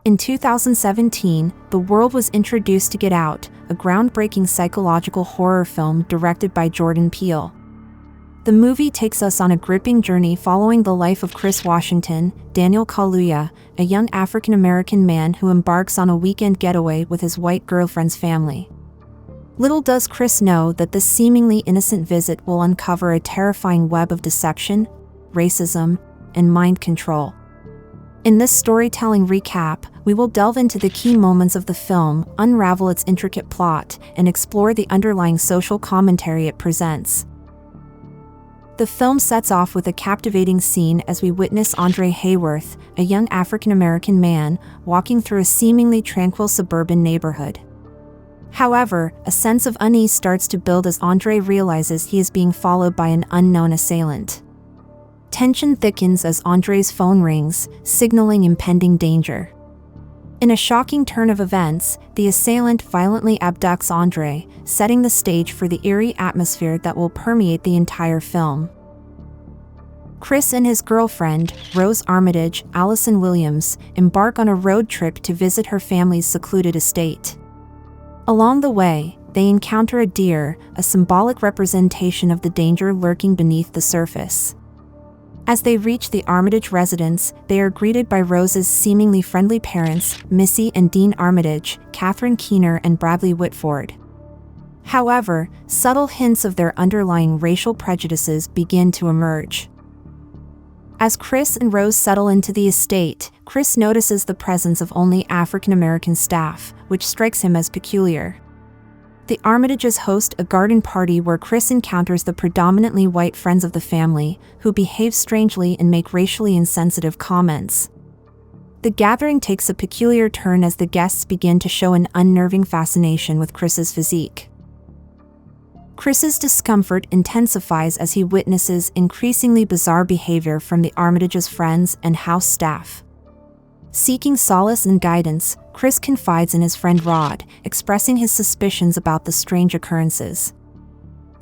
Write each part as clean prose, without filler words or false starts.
In 2017, the world was introduced to Get Out, a groundbreaking psychological horror film directed by Jordan Peele. The movie takes us on a gripping journey following the life of Chris Washington, Daniel Kaluuya, a young African-American man who embarks on a weekend getaway with his white girlfriend's family. Little does Chris know that this seemingly innocent visit will uncover a terrifying web of deception, racism, and mind control. In this storytelling recap, we will delve into the key moments of the film, unravel its intricate plot, and explore the underlying social commentary it presents. The film sets off with a captivating scene as we witness Andre Hayworth, a young African-American man, walking through a seemingly tranquil suburban neighborhood. However, a sense of unease starts to build as Andre realizes he is being followed by an unknown assailant. Tension thickens as Andre's phone rings, signaling impending danger. In a shocking turn of events, the assailant violently abducts Andre, setting the stage for the eerie atmosphere that will permeate the entire film. Chris and his girlfriend, Rose Armitage, Allison Williams, embark on a road trip to visit her family's secluded estate. Along the way, they encounter a deer, a symbolic representation of the danger lurking beneath the surface. As they reach the Armitage residence, they are greeted by Rose's seemingly friendly parents, Missy and Dean Armitage, Catherine Keener and Bradley Whitford. However, subtle hints of their underlying racial prejudices begin to emerge. As Chris and Rose settle into the estate, Chris notices the presence of only African-American staff, which strikes him as peculiar. The Armitages host a garden party where Chris encounters the predominantly white friends of the family, who behave strangely and make racially insensitive comments. The gathering takes a peculiar turn as the guests begin to show an unnerving fascination with Chris's physique. Chris's discomfort intensifies as he witnesses increasingly bizarre behavior from the Armitages' friends and house staff. Seeking solace and guidance, Chris confides in his friend Rod, expressing his suspicions about the strange occurrences.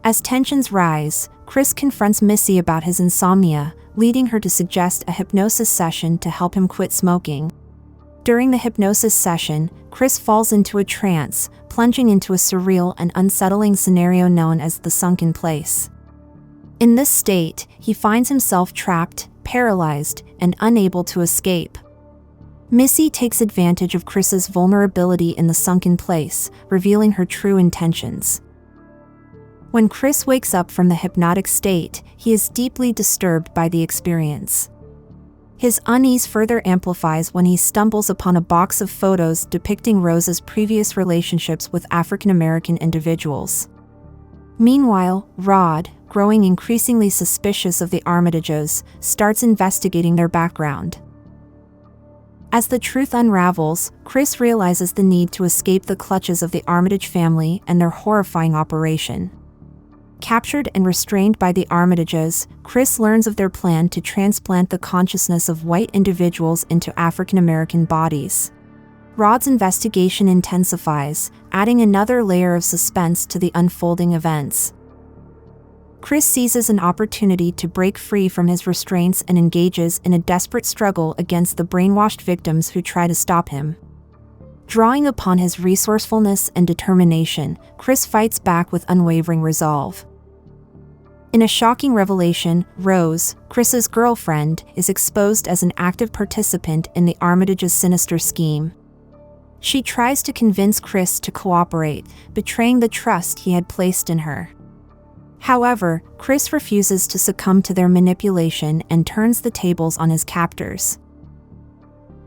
As tensions rise, Chris confronts Missy about his insomnia, leading her to suggest a hypnosis session to help him quit smoking. During the hypnosis session, Chris falls into a trance, plunging into a surreal and unsettling scenario known as the sunken place. In this state, he finds himself trapped, paralyzed, and unable to escape. Missy takes advantage of Chris's vulnerability in the sunken place, revealing her true intentions. When Chris wakes up from the hypnotic state, he is deeply disturbed by the experience. His unease further amplifies when he stumbles upon a box of photos depicting Rose's previous relationships with African-American individuals. Meanwhile, Rod, growing increasingly suspicious of the Armitages, starts investigating their background. As the truth unravels, Chris realizes the need to escape the clutches of the Armitage family and their horrifying operation. Captured and restrained by the Armitages, Chris learns of their plan to transplant the consciousness of white individuals into African-American bodies. Rod's investigation intensifies, adding another layer of suspense to the unfolding events. Chris seizes an opportunity to break free from his restraints and engages in a desperate struggle against the brainwashed victims who try to stop him. Drawing upon his resourcefulness and determination, Chris fights back with unwavering resolve. In a shocking revelation, Rose, Chris's girlfriend, is exposed as an active participant in the Armitage's sinister scheme. She tries to convince Chris to cooperate, betraying the trust he had placed in her. However, Chris refuses to succumb to their manipulation and turns the tables on his captors.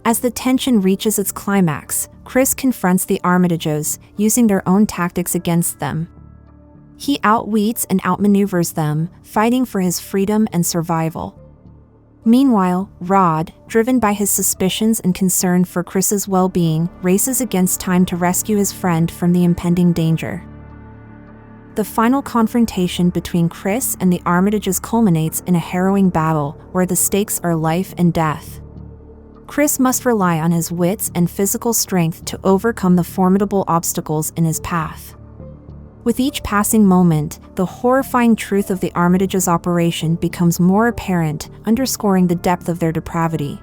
As the tension reaches its climax, Chris confronts the Armitages, using their own tactics against them. He outwits and outmaneuvers them, fighting for his freedom and survival. Meanwhile, Rod, driven by his suspicions and concern for Chris's well-being, races against time to rescue his friend from the impending danger. The final confrontation between Chris and the Armitages culminates in a harrowing battle where the stakes are life and death. Chris must rely on his wits and physical strength to overcome the formidable obstacles in his path. With each passing moment, the horrifying truth of the Armitages' operation becomes more apparent, underscoring the depth of their depravity.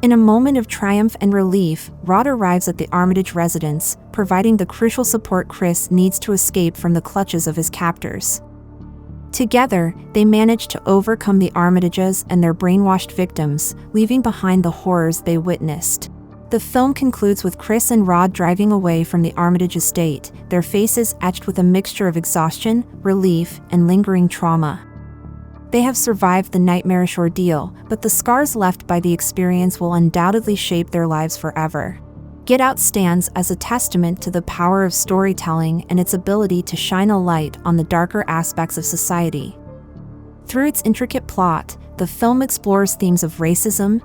In a moment of triumph and relief, Rod arrives at the Armitage residence, providing the crucial support Chris needs to escape from the clutches of his captors. Together, they manage to overcome the Armitages and their brainwashed victims, leaving behind the horrors they witnessed. The film concludes with Chris and Rod driving away from the Armitage estate, their faces etched with a mixture of exhaustion, relief, and lingering trauma. They have survived the nightmarish ordeal, but the scars left by the experience will undoubtedly shape their lives forever. Get Out stands as a testament to the power of storytelling and its ability to shine a light on the darker aspects of society. Through its intricate plot, the film explores themes of racism,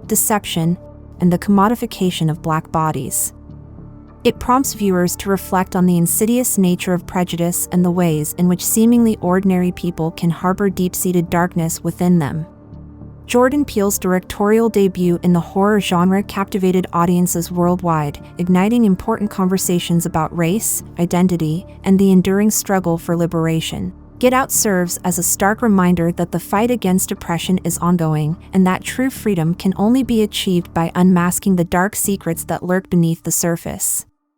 deception, and the commodification of Black bodies. It prompts viewers to reflect on the insidious nature of prejudice and the ways in which seemingly ordinary people can harbor deep-seated darkness within them. Jordan Peele's directorial debut in the horror genre captivated audiences worldwide, igniting important conversations about race, identity, and the enduring struggle for liberation. Get Out serves as a stark reminder that the fight against oppression is ongoing, and that true freedom can only be achieved by unmasking the dark secrets that lurk beneath the surface.